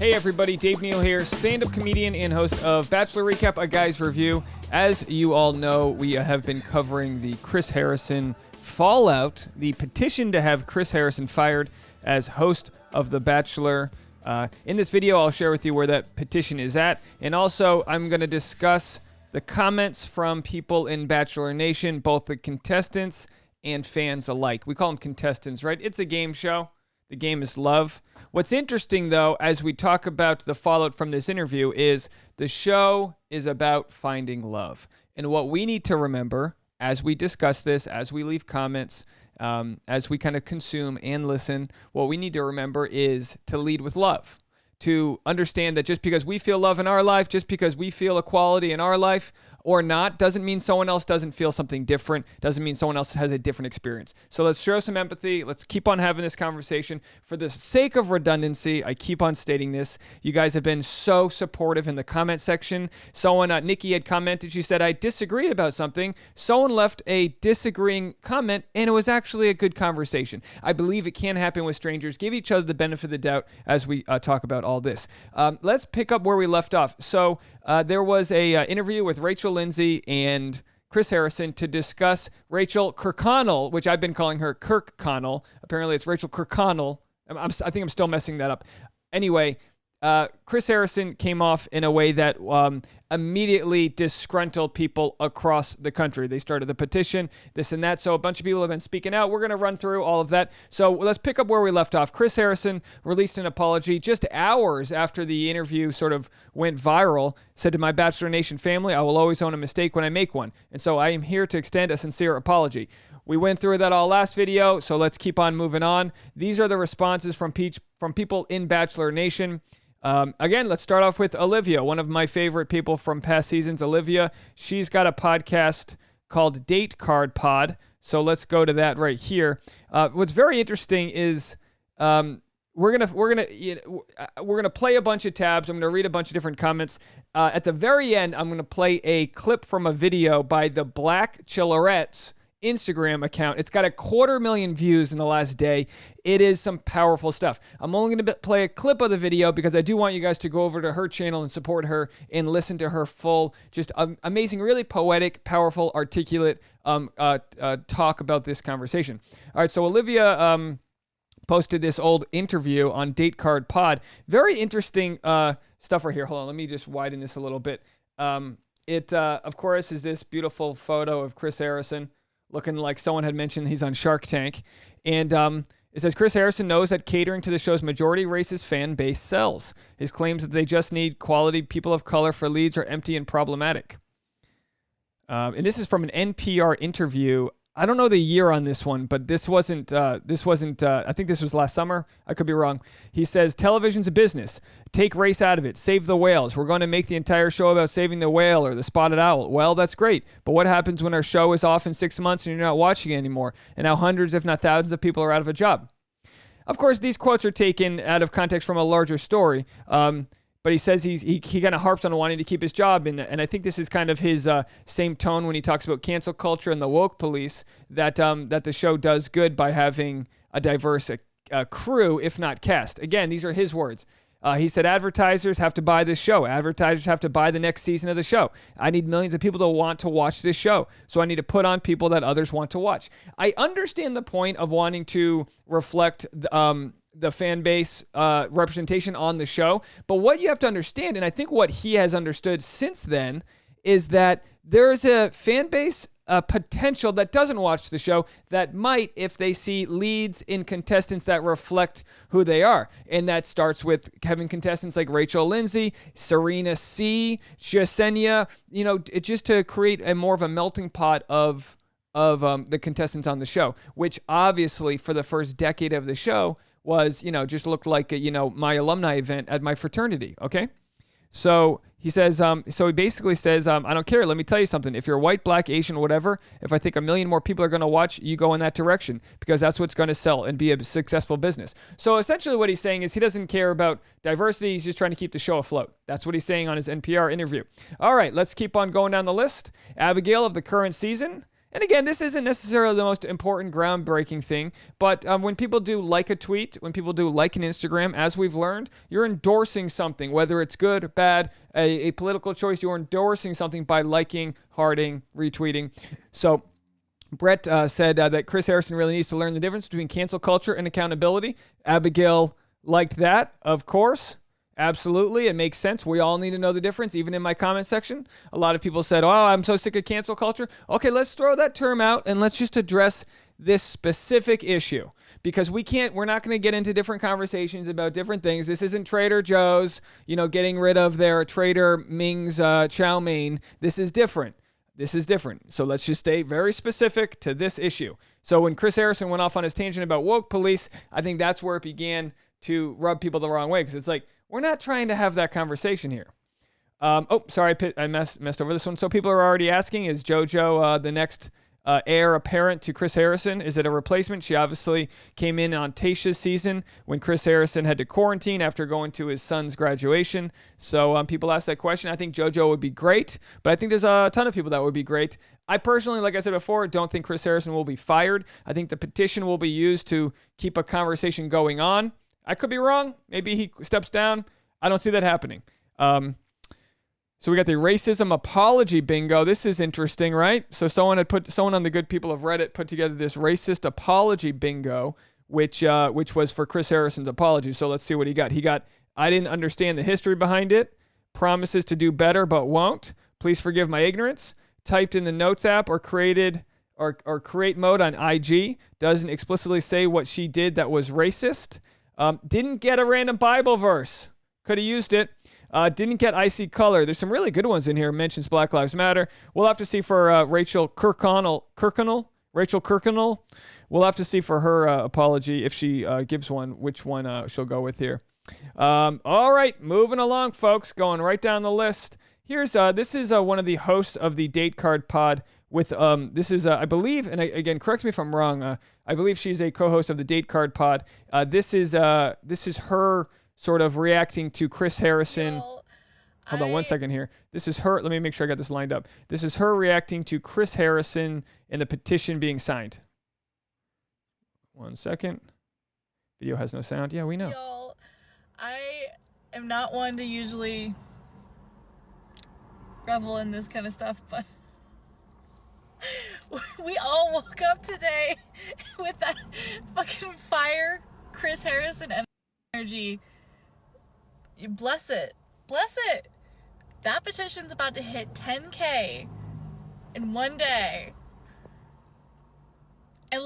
Hey everybody, Dave Neal here, stand-up comedian and host of Bachelor Recap, a guy's review. As you all know, we have been covering the Chris Harrison fallout, the petition to have Chris Harrison fired as host of The Bachelor. In this video, I'll share with you where that petition is at, and also I'm going to discuss the comments from people in Bachelor Nation, both the contestants and fans alike. We call them contestants, right? It's a game show. The game is love. What's interesting, though, as we talk about the fallout from this interview, is the show is about finding love. And what we need to remember as we discuss this, as we leave comments, as we kind of consume and listen, what we need to remember is to lead with love. To understand that just because we feel love in our life, just because we feel equality in our life or not, doesn't mean someone else doesn't feel something different, doesn't mean someone else has a different experience. So let's show some empathy. Let's keep on having this conversation. For the sake of redundancy, I keep on stating this. You guys have been so supportive in the comment section. Someone, Nikki had commented, she said, I disagreed about something. Someone left a disagreeing comment, and it was actually a good conversation. I believe it can happen with strangers. Give each other the benefit of the doubt as we talk about all this. Let's pick up where we left off. So there was a interview with Rachel Lindsay and Chris Harrison to discuss Rachel Kirkconnell, which I've been calling her Kirkconnell. Apparently it's Rachel Kirkconnell. I think I'm still messing that up. Anyway, Chris Harrison came off in a way that immediately disgruntled people across the country. They started the petition, this and that. So a bunch of people have been speaking out. We're going to run through all of that. So let's pick up where we left off. Chris Harrison released an apology just hours after the interview sort of went viral. Said to my Bachelor Nation family, I will always own a mistake when I make one. And so I am here to extend a sincere apology. We went through that all last video, so let's keep on moving on. These are the responses from people in Bachelor Nation. Again, let's start off with Olivia, one of my favorite people from past seasons. Olivia, she's got a podcast called Date Card Pod, so let's go to that right here. What's very interesting is we're gonna play a bunch of tabs. I'm gonna read a bunch of different comments. At the very end, I'm gonna play a clip from a video by the Bachelor's Instagram account. It's got 250,000 views in the last day. It is some powerful stuff. I'm only going to play a clip of the video because I do want you guys to go over to her channel and support her and listen to her full, just amazing, really poetic, powerful, articulate talk about this conversation. All right, so Olivia posted this old interview on Date Card Pod. Very interesting stuff right here. Hold on, let me just widen this a little bit. It, of course, is this beautiful photo of Chris Harrison, looking like someone had mentioned he's on Shark Tank. And it says, Chris Harrison knows that catering to the show's majority racist fan base sells. His claims that they just need quality people of color for leads are empty and problematic. And this is from an NPR interview. I don't know the year on this one, but this wasn't, I think this was last summer. I could be wrong. He says, television's a business. Take race out of it. Save the whales. We're going to make the entire show about saving the whale or the spotted owl. Well, that's great. But what happens when our show is off in 6 months and you're not watching it anymore? And now hundreds, if not thousands of people are out of a job. Of course, these quotes are taken out of context from a larger story. But he says he kind of harps on wanting to keep his job, and I think this is kind of his same tone when he talks about cancel culture and the woke police, that the show does good by having a diverse crew, if not cast. Again, these are his words. He said, advertisers have to buy this show. Advertisers have to buy the next season of the show. I need millions of people to want to watch this show, so I need to put on people that others want to watch. I understand the point of wanting to reflect the fan base representation on the show. But what you have to understand, and I think what he has understood since then, is that there is a fan base potential that doesn't watch the show that might, if they see leads in contestants that reflect who they are. And that starts with having contestants like Rachel Lindsay, Serena C, Jasenia, just to create a more of a melting pot of the contestants on the show, which obviously for the first decade of the show was, just looked like, my alumni event at my fraternity, okay? So he says, he basically says, I don't care. Let me tell you something. If you're white, black, Asian, whatever, if I think 1 million more people are going to watch, you go in that direction because that's what's going to sell and be a successful business. So essentially what he's saying is he doesn't care about diversity. He's just trying to keep the show afloat. That's what he's saying on his NPR interview. All right, let's keep on going down the list. Abigail of the current season. And again, this isn't necessarily the most important groundbreaking thing, but when people do like a tweet, when people do like an Instagram, as we've learned, you're endorsing something, whether it's good or bad, a political choice, you're endorsing something by liking, hearting, retweeting. So Brett said that Chris Harrison really needs to learn the difference between cancel culture and accountability. Abigail liked that, of course. Absolutely. It makes sense. We all need to know the difference. Even in my comment section, a lot of people said, oh, I'm so sick of cancel culture. Okay, let's throw that term out and let's just address this specific issue, because we're not going to get into different conversations about different things. This isn't Trader Joe's, getting rid of their Trader Ming's chow mein. This is different. So let's just stay very specific to this issue. So when Chris Harrison went off on his tangent about woke police, I think that's where it began to rub people the wrong way, because it's like, we're not trying to have that conversation here. Sorry, I messed over this one. So people are already asking, is JoJo the next heir apparent to Chris Harrison? Is it a replacement? She obviously came in on Tayshia's season when Chris Harrison had to quarantine after going to his son's graduation. So people ask that question. I think JoJo would be great, but I think there's a ton of people that would be great. I personally, like I said before, don't think Chris Harrison will be fired. I think the petition will be used to keep a conversation going on. I could be wrong. Maybe he steps down. I don't see that happening. So we got the racism apology bingo. This is interesting, right? So someone on the good people of Reddit put together this racist apology bingo, which was for Chris Harrison's apology. So let's see what he got. He got, I didn't understand the history behind it. Promises to do better but won't. Please forgive my ignorance. Typed in the notes app or created or create mode on IG. Doesn't explicitly say what she did that was racist. Didn't get a random Bible verse. Could have used it. Didn't get icy color. There's some really good ones in here. Mentions Black Lives Matter. We'll have to see for Rachel Kirkconnell. We'll have to see for her apology if she gives one, which one she'll go with here. All right, moving along, folks. Going right down the list. This is one of the hosts of the Date Card Pod. This is I believe, and again, correct me if I'm wrong. I believe she's a co-host of the Date Card Pod. This is her sort of reacting to Chris Harrison. Hold on 1 second here. This is her. Let me make sure I got this lined up. This is her reacting to Chris Harrison and the petition being signed. 1 second. Video has no sound. Yeah, we know. Y'all, I am not one to usually revel in this kind of stuff, but we all woke up today with that fucking fire Chris Harrison energy. Bless it. Bless it. That petition's about to hit 10K in one day. And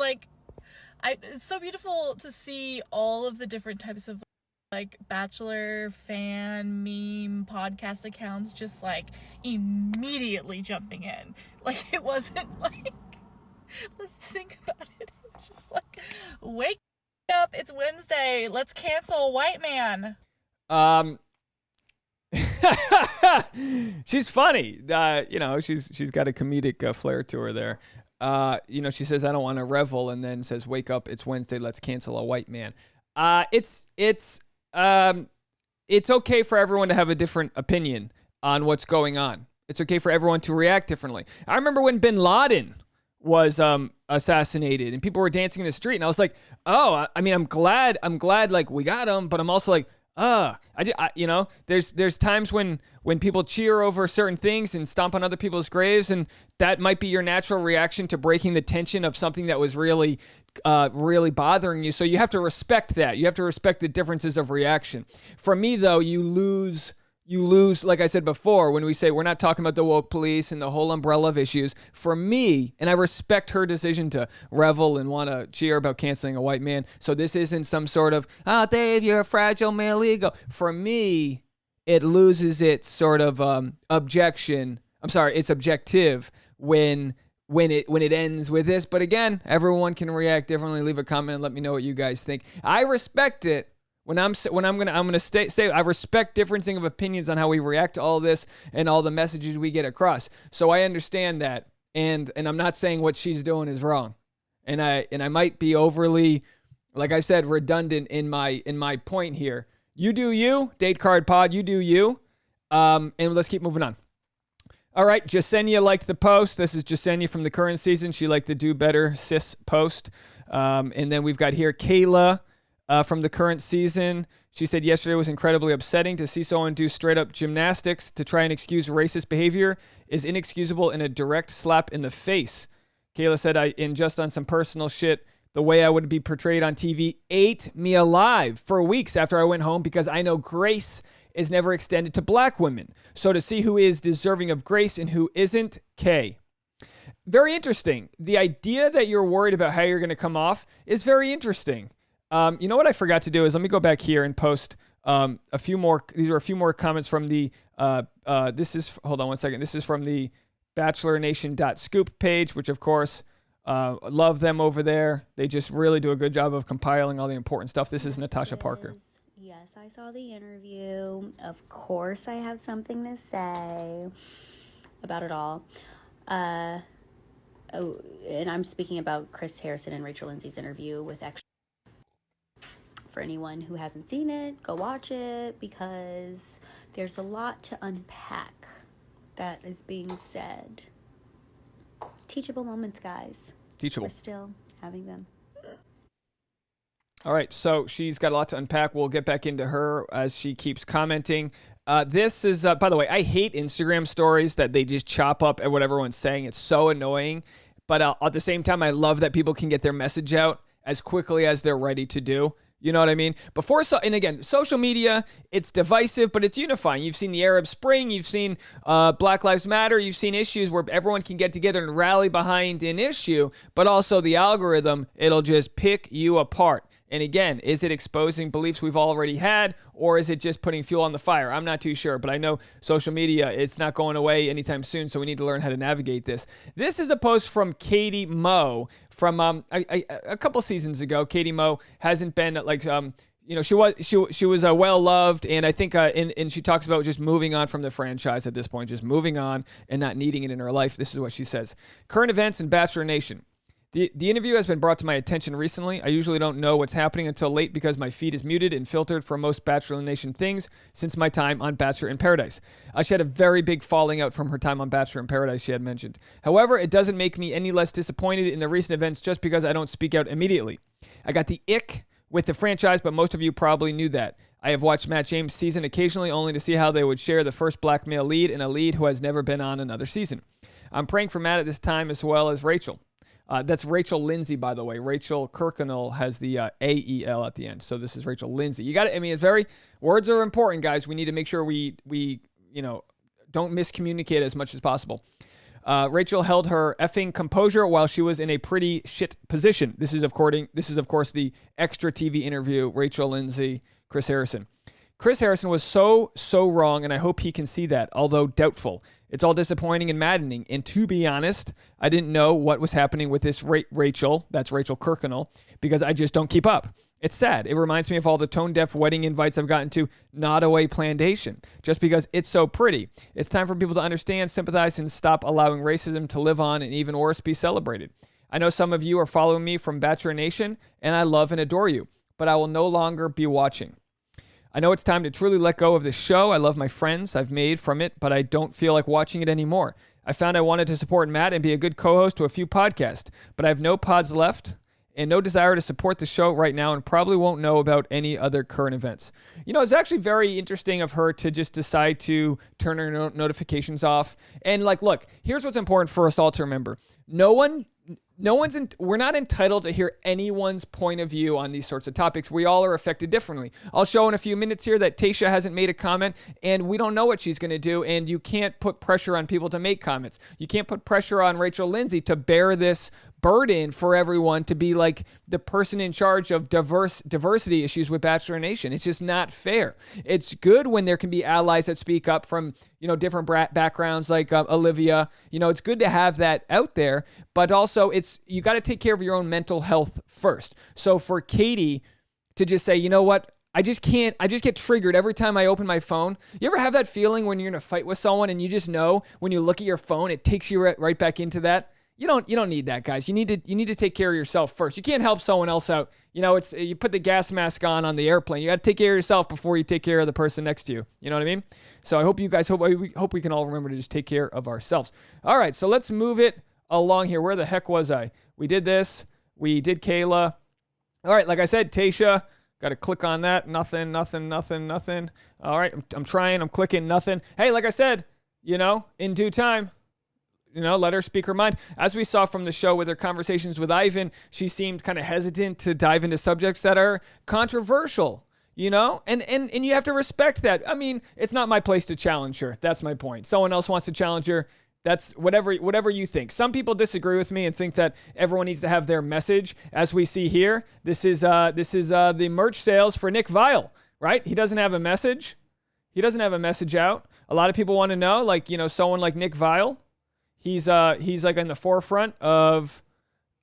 it's so beautiful to see all of the different types of Bachelor fan meme podcast accounts just immediately jumping in. It wasn't let's think about it. It's just wake up, it's Wednesday, let's cancel white man. She's funny. She's got a comedic flair to her there. She says, I don't want to revel, and then says, wake up, it's Wednesday, let's cancel a white man. It's okay for everyone to have a different opinion on what's going on. It's okay for everyone to react differently. I remember when bin Laden was assassinated and people were dancing in the street, and I was like, oh, I'm glad we got him, but I'm also there's times when people cheer over certain things and stomp on other people's graves, and that might be your natural reaction to breaking the tension of something that was really bothering you. So you have to respect that. You have to respect the differences of reaction. For me, though, you lose, like I said before, when we say we're not talking about the woke police and the whole umbrella of issues. For me, and I respect her decision to revel and want to cheer about canceling a white man. So this isn't some sort of, Dave, you're a fragile male ego. For me, it loses its sort of objection. I'm sorry, it's objective when it ends with this. But again, everyone can react differently. Leave a comment and let me know what you guys think. I respect it. I'm gonna say I respect differencing of opinions on how we react to all this and all the messages we get across. So I understand that, and I'm not saying what she's doing is wrong, and I might be overly, like I said, redundant in my point here. You do you, Date Card Pod. You do you, and let's keep moving on. All right, Jasenia liked the post. This is Jasenia from the current season. She liked the Do Better Sis post. And then we've got here Kayla from the current season. She said, yesterday was incredibly upsetting. To see someone do straight up gymnastics to try and excuse racist behavior is inexcusable and a direct slap in the face. Kayla said, just on some personal shit, the way I would be portrayed on TV ate me alive for weeks after I went home because I know grace is never extended to black women. So to see who is deserving of grace and who isn't, Kay. Very interesting. The idea that you're worried about how you're going to come off is very interesting. You know what I forgot to do is let me go back here and post a few more. These are a few more comments from the, hold on one second. This is from the bachelornation.scoop page, which of course, love them over there. They just really do a good job of compiling all the important stuff. This is Natasha Parker. Yes, I saw the interview. Of course, I have something to say about it all. And I'm speaking about Chris Harrison and Rachel Lindsay's interview with Extra. For anyone who hasn't seen it, go watch it because there's a lot to unpack that is being said. Teachable moments, guys. Teachable. We're still having them. All right, so she's got a lot to unpack. We'll get back into her as she keeps commenting. This is, by the way, I hate Instagram stories that they just chop up at what everyone's saying. It's so annoying. But at the same time, I love that people can get their message out as quickly as they're ready to do. You know what I mean? And again, social media, it's divisive, but it's unifying. You've seen the Arab Spring. You've seen Black Lives Matter. You've seen issues where everyone can get together and rally behind an issue, but also the algorithm, it'll just pick you apart. And again, is it exposing beliefs we've already had, or is it just putting fuel on the fire? I'm not too sure, but I know social media, it's not going away anytime soon, so we need to learn how to navigate this. This is a post from Katie Moe from a couple seasons ago. Katie Moe hasn't been like she was well loved, and I think and she talks about just moving on from the franchise at this point, just moving on and not needing it in her life. This is what she says: current events in Bachelor Nation. The interview has been brought to my attention recently. I usually don't know what's happening until late because my feed is muted and filtered for most Bachelor Nation things since my time on Bachelor in Paradise. She had a very big falling out from her time on Bachelor in Paradise, she had mentioned. However, it doesn't make me any less disappointed in the recent events just because I don't speak out immediately. I got the ick with the franchise, but most of you probably knew that. I have watched Matt James' season occasionally only to see how they would share the first black male lead and a lead who has never been on another season. I'm praying for Matt at this time as well as Rachel. That's Rachel Lindsay, by the way. Rachel Kirkconnell has the A-E-L at the end. So this is Rachel Lindsay. You got it. I mean, words are important, guys. We need to make sure we don't miscommunicate as much as possible. Rachel held her effing composure while she was in a pretty shit position. This is of course the extra TV interview. Rachel Lindsay, Chris Harrison. Chris Harrison was so wrong, and I hope he can see that, although doubtful. It's all disappointing and maddening, and to be honest, I didn't know what was happening with this Rachel, that's Rachel Kirkconnell, because I just don't keep up. It's sad. It reminds me of all the tone-deaf wedding invites I've gotten to, not a way plantation, just because it's so pretty. It's time for people to understand, sympathize, and stop allowing racism to live on and even worse, be celebrated. I know some of you are following me from Bachelor Nation, and I love and adore you, but I will no longer be watching. I know it's time to truly let go of this show. I love my friends I've made from it, but I don't feel like watching it anymore. I found I wanted to support Matt and be a good co-host to a few podcasts, but I have no pods left and no desire to support the show right now and probably won't know about any other current events. You know, it's actually very interesting of her to just decide to turn her notifications off. And look, here's what's important for us all to remember. We're not entitled to hear anyone's point of view on these sorts of topics. We all are affected differently. I'll show in a few minutes here that Tayshia hasn't made a comment, and we don't know what she's going to do, and you can't put pressure on people to make comments. You can't put pressure on Rachel Lindsay to bear this burden for everyone to be like the person in charge of diversity issues with Bachelor Nation. It's just not fair. It's good when there can be allies that speak up from, different backgrounds like Olivia. It's good to have that out there, but also you got to take care of your own mental health first. So for Katie to just say, you know what? I just get triggered every time I open my phone. You ever have that feeling when you're in a fight with someone and you just know when you look at your phone, it takes you right back into that? You don't need that, guys. You need to take care of yourself first. You can't help someone else out. It's you put the gas mask on the airplane. You got to take care of yourself before you take care of the person next to you. You know what I mean? So I hope you guys hope we can all remember to just take care of ourselves. All right, so let's move it along here. Where the heck was I? We did this. We did Kayla. All right, like I said, Tasha. Got to click on that. Nothing. All right, I'm trying. I'm clicking. Nothing. Hey, like I said, in due time. Let her speak her mind. As we saw from the show with her conversations with Ivan, she seemed kind of hesitant to dive into subjects that are controversial, and you have to respect that. I mean, it's not my place to challenge her. That's my point. Someone else wants to challenge her. That's whatever you think. Some people disagree with me and think that everyone needs to have their message. As we see here, this is the merch sales for Nick Viall, right? He doesn't have a message. He doesn't have a message out. A lot of people want to know, someone like Nick Viall. He's like in the forefront of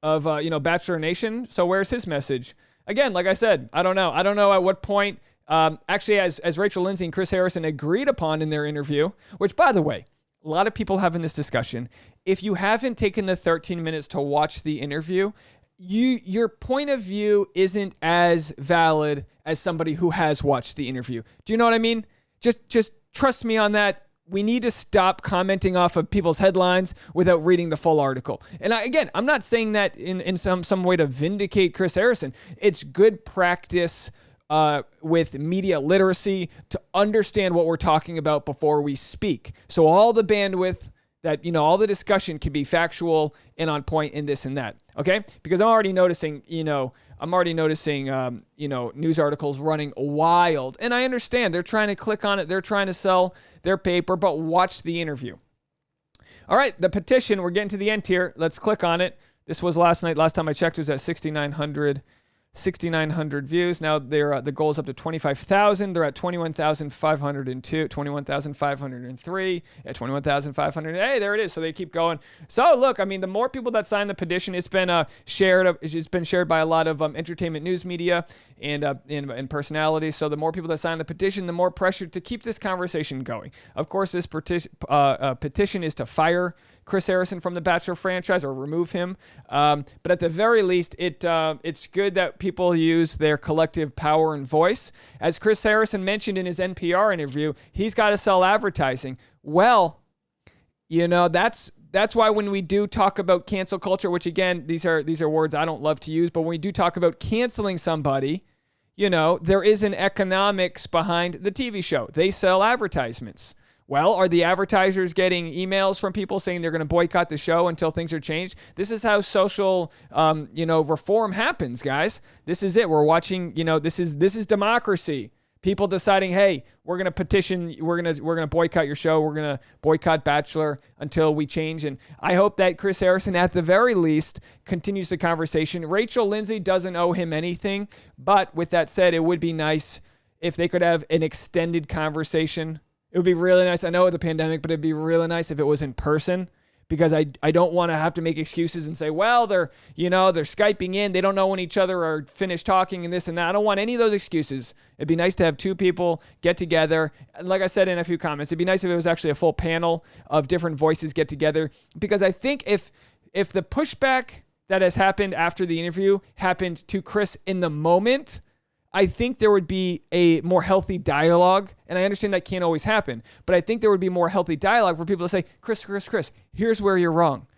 Bachelor Nation. So where's his message? Again, like I said, I don't know. I don't know at what point. Actually, as Rachel Lindsay and Chris Harrison agreed upon in their interview, which, by the way, a lot of people having this discussion. If you haven't taken the 13 minutes to watch the interview, your point of view isn't as valid as somebody who has watched the interview. Do you know what I mean? Just trust me on that. We need to stop commenting off of people's headlines without reading the full article. And I'm not saying that in some way to vindicate Chris Harrison. It's good practice with media literacy to understand what we're talking about before we speak. So all the bandwidth that, all the discussion can be factual and on point in this and that. Okay? Because I'm already noticing, news articles running wild. And I understand they're trying to click on it. They're trying to sell their paper, but watch the interview. All right, the petition, we're getting to the end here. Let's click on it. This was last night. Last time I checked, it was at 6,900 views. Now the goal is up to 25,000. They're at 21,502, 21,503, at 21,500. Hey, there it is. So they keep going. So look, I mean, the more people that sign the petition, it's been shared. It's been shared by a lot of entertainment news media and personalities. So the more people that sign the petition, the more pressure to keep this conversation going. Of course, this petition is to fire Chris Harrison from the Bachelor franchise or remove him. But at the very least, it's good that people use their collective power and voice. As Chris Harrison mentioned in his NPR interview, he's got to sell advertising. Well, that's why when we do talk about cancel culture, which again, these are words I don't love to use, but when we do talk about canceling somebody, there is an economics behind the TV show. They sell advertisements. Well, are the advertisers getting emails from people saying they're going to boycott the show until things are changed? This is how social, reform happens, guys. This is it. We're watching, this is democracy. People deciding, hey, we're going to petition, we're going to boycott your show. We're going to boycott Bachelor until we change. And I hope that Chris Harrison, at the very least, continues the conversation. Rachel Lindsay doesn't owe him anything. But with that said, it would be nice if they could have an extended conversation. It would be really nice. I know the pandemic, but it'd be really nice if it was in person, because I don't want to have to make excuses and say, well, they're Skyping in. They don't know when each other are finished talking and this and that. I don't want any of those excuses. It'd be nice to have two people get together. And like I said in a few comments, it'd be nice if it was actually a full panel of different voices get together, because I think if the pushback that has happened after the interview happened to Chris in the moment, I think there would be a more healthy dialogue, and I understand that can't always happen, but I think there would be more healthy dialogue for people to say, Chris, here's where you're wrong.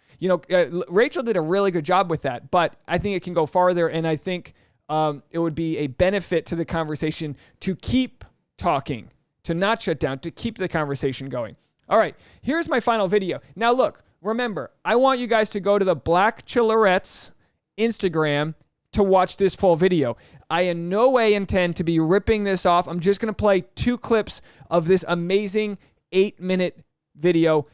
Rachel did a really good job with that, but I think it can go farther, and I think it would be a benefit to the conversation to keep talking, to not shut down, to keep the conversation going. All right, here's my final video. Now look, remember, I want you guys to go to the Bachelorette's Instagram to watch this full video. I in no way intend to be ripping this off. I'm just going to play 2 clips of this amazing 8-minute video.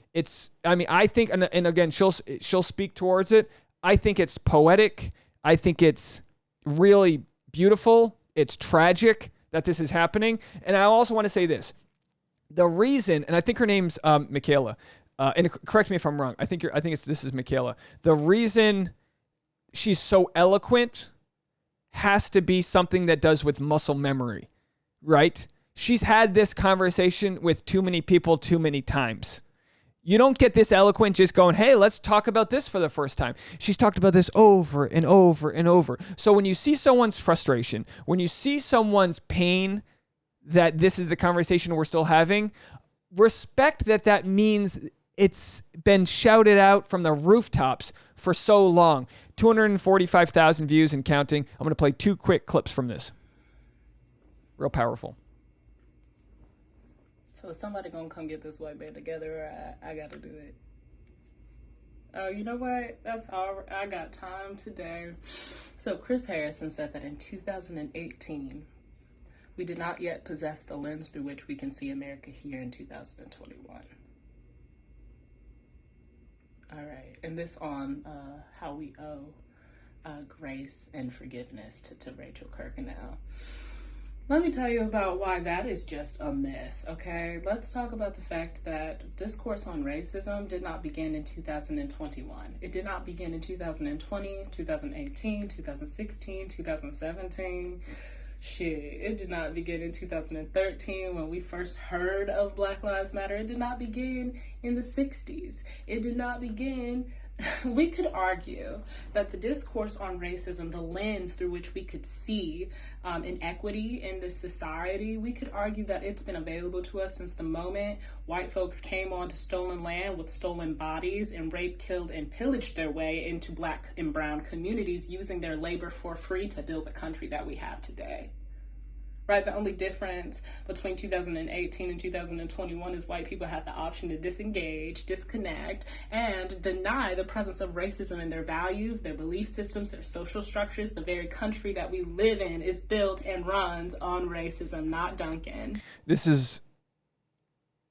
I think, and again, she'll speak towards it. I think it's poetic. I think it's really beautiful. It's tragic that this is happening. And I also want to say this. The reason, and I think her name's Michaela, and correct me if I'm wrong. This is Michaela. The reason she's so eloquent has to be something that does with muscle memory, right? She's had this conversation with too many people too many times. You don't get this eloquent just going, hey, let's talk about this for the first time. She's talked about this over and over and over. So when you see someone's frustration, when you see someone's pain, that this is the conversation we're still having, respect that means it's been shouted out from the rooftops for so long. 245,000 views and counting. I'm going to play 2 quick clips from this. Real powerful. So is somebody gonna come get this white man together, or I gotta do it? Oh, you know what? That's all. I got time today. So Chris Harrison said that in 2018, we did not yet possess the lens through which we can see America here in 2021. All right, and this on how we owe grace and forgiveness to Rachel Kirkconnell. Let me tell you about why that is just a mess, okay? Let's talk about the fact that discourse on racism did not begin in 2021. It did not begin in 2020, 2018, 2016, 2017. Shit, it did not begin in 2013 when we first heard of Black Lives Matter. It did not begin in the 60s. It did not begin... We could argue that the discourse on racism, the lens through which we could see inequity in this society, we could argue that it's been available to us since the moment white folks came onto stolen land with stolen bodies and raped, killed, and pillaged their way into Black and brown communities using their labor for free to build the country that we have today. Right? The only difference between 2018 and 2021 is white people had the option to disengage, disconnect, and deny the presence of racism in their values, their belief systems, their social structures. The very country that we live in is built and runs on racism, not Duncan. This is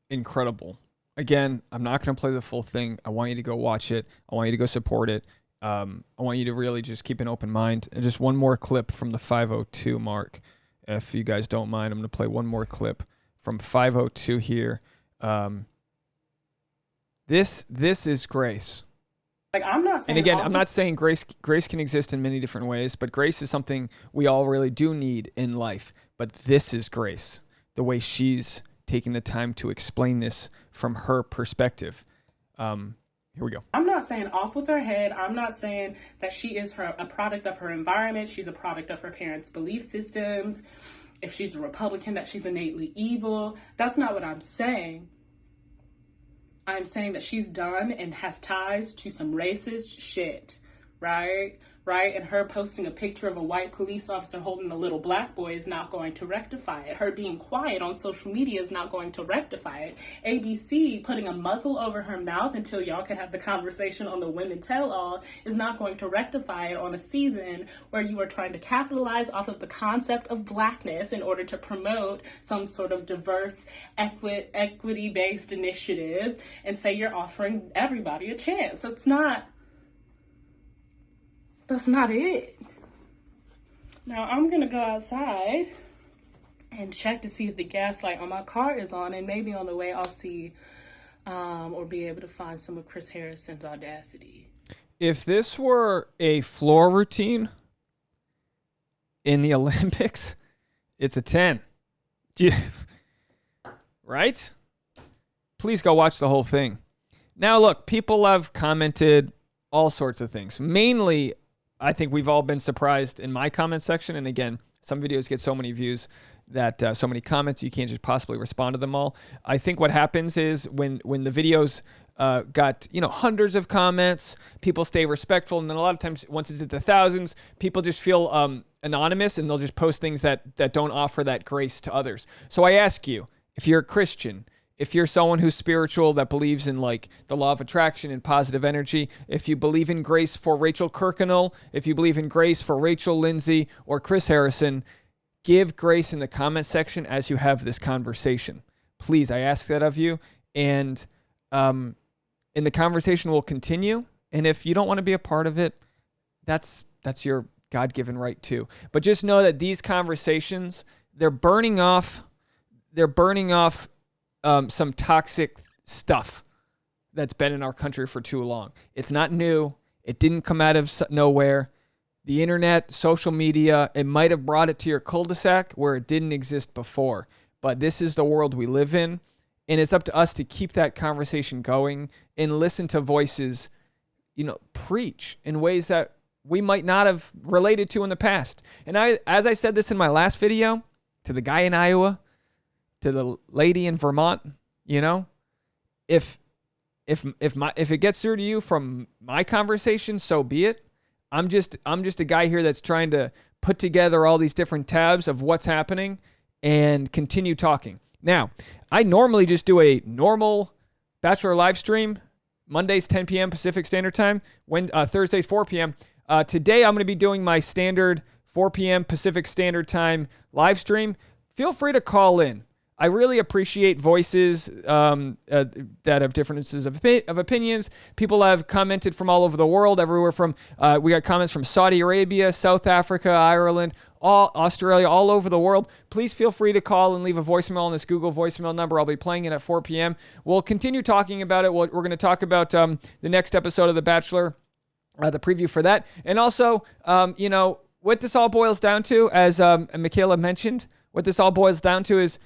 incredible. Again, I'm not going to play the full thing. I want you to go watch it. I want you to go support it. I want you to really just keep an open mind. And just one more clip from the 502 mark. If you guys don't mind, I'm going to play one more clip from 502 here. This is grace. Like, I'm not saying, and again, I'm not saying grace can exist in many different ways, but grace is something we all really do need in life. But this is grace, the way she's taking the time to explain this from her perspective. Here we go. I'm not saying off with her head. I'm not saying that she is a product of her environment. She's a product of her parents' belief systems. If she's a Republican, that she's innately evil. That's not what I'm saying. I'm saying that she's done and has ties to some racist shit, right? Right? And her posting a picture of a white police officer holding a little Black boy is not going to rectify it. Her being quiet on social media is not going to rectify it. ABC putting a muzzle over her mouth until y'all can have the conversation on the women tell all is not going to rectify it on a season where you are trying to capitalize off of the concept of Blackness in order to promote some sort of diverse, equity-based initiative and say you're offering everybody a chance. That's not it. Now I'm gonna go outside and check to see if the gas light on my car is on, and maybe on the way I'll see or be able to find some of Chris Harrison's audacity. If this were a floor routine in the Olympics, it's a 10. Right? Please go watch the whole thing. Now look, people have commented all sorts of things. Mainly, I think we've all been surprised in my comment section. And again, some videos get so many views that so many comments, you can't just possibly respond to them all. I think what happens is when the videos got hundreds of comments, people stay respectful. And then a lot of times, once it's at the thousands, people just feel anonymous and they'll just post things that don't offer that grace to others. So I ask you, if you're a Christian, if you're someone who's spiritual that believes in like the law of attraction and positive energy, if you believe in grace for Rachel Kirkconnell, if you believe in grace for Rachel Lindsay or Chris Harrison, give grace in the comment section as you have this conversation. Please, I ask that of you. And the conversation will continue. And if you don't want to be a part of it, that's your God-given right too. But just know that these conversations, they're burning off some toxic stuff that's been in our country for too long. It's not new. It didn't come out of nowhere. The internet, social media, it might have brought it to your cul-de-sac where it didn't exist before. But this is the world we live in. And it's up to us to keep that conversation going and listen to voices, preach in ways that we might not have related to in the past. And as I said this in my last video, to the guy in Iowa, to the lady in Vermont, if it gets through to you from my conversation, so be it. I'm just a guy here that's trying to put together all these different tabs of what's happening and continue talking. Now, I normally just do a normal Bachelor live stream, Mondays 10 p.m. Pacific Standard Time, Thursdays 4 p.m. Today I'm going to be doing my standard 4 p.m. Pacific Standard Time live stream. Feel free to call in. I really appreciate voices that have differences of opinions. People have commented from all over the world, everywhere from, we got comments from Saudi Arabia, South Africa, Ireland, Australia, all over the world. Please feel free to call and leave a voicemail on this Google voicemail number. I'll be playing it at 4 p.m. We'll continue talking about it. We're going to talk about the next episode of The Bachelor, the preview for that. And also, what this all boils down to, as Michaela mentioned, what this all boils down to is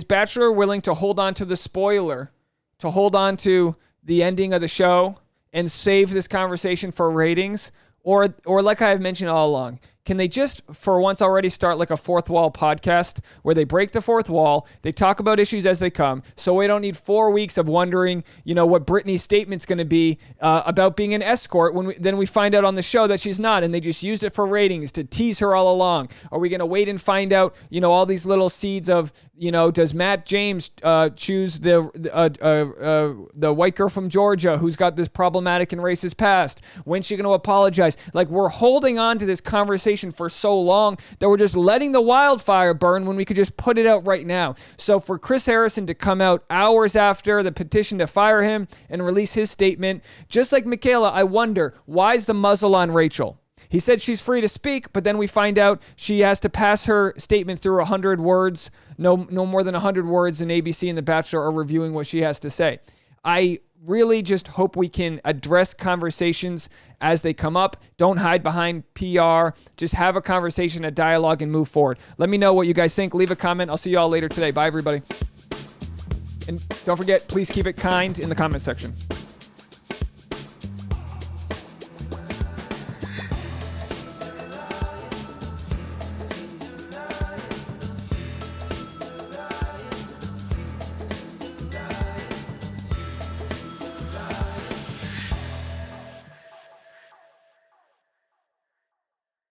Bachelor willing to hold on to the spoiler, to hold on to the ending of the show and save this conversation for ratings? Or like I have mentioned all along, can they just, for once already, start like a fourth wall podcast where they break the fourth wall, they talk about issues as they come, so we don't need 4 weeks of wondering, what Brittany's statement's going to be about being an escort when then we find out on the show that she's not, and they just used it for ratings to tease her all along. Are we going to wait and find out, all these little seeds of, does Matt James choose the white girl from Georgia who's got this problematic and racist past? When's she going to apologize? Like, we're holding on to this conversation for so long that we're just letting the wildfire burn when we could just put it out right now. So for Chris Harrison to come out hours after the petition to fire him and release his statement, just like Michaela, I wonder, why's the muzzle on Rachel? He said she's free to speak, but then we find out she has to pass her statement through 100 words, no more than 100 words, and ABC and The Bachelor are reviewing what she has to say. I really just hope we can address conversations as they come up. Don't hide behind PR. Just have a conversation, a dialogue, and move forward. Let me know what you guys think. Leave a comment. I'll see you all later today. Bye, everybody. And don't forget, please keep it kind in the comment section.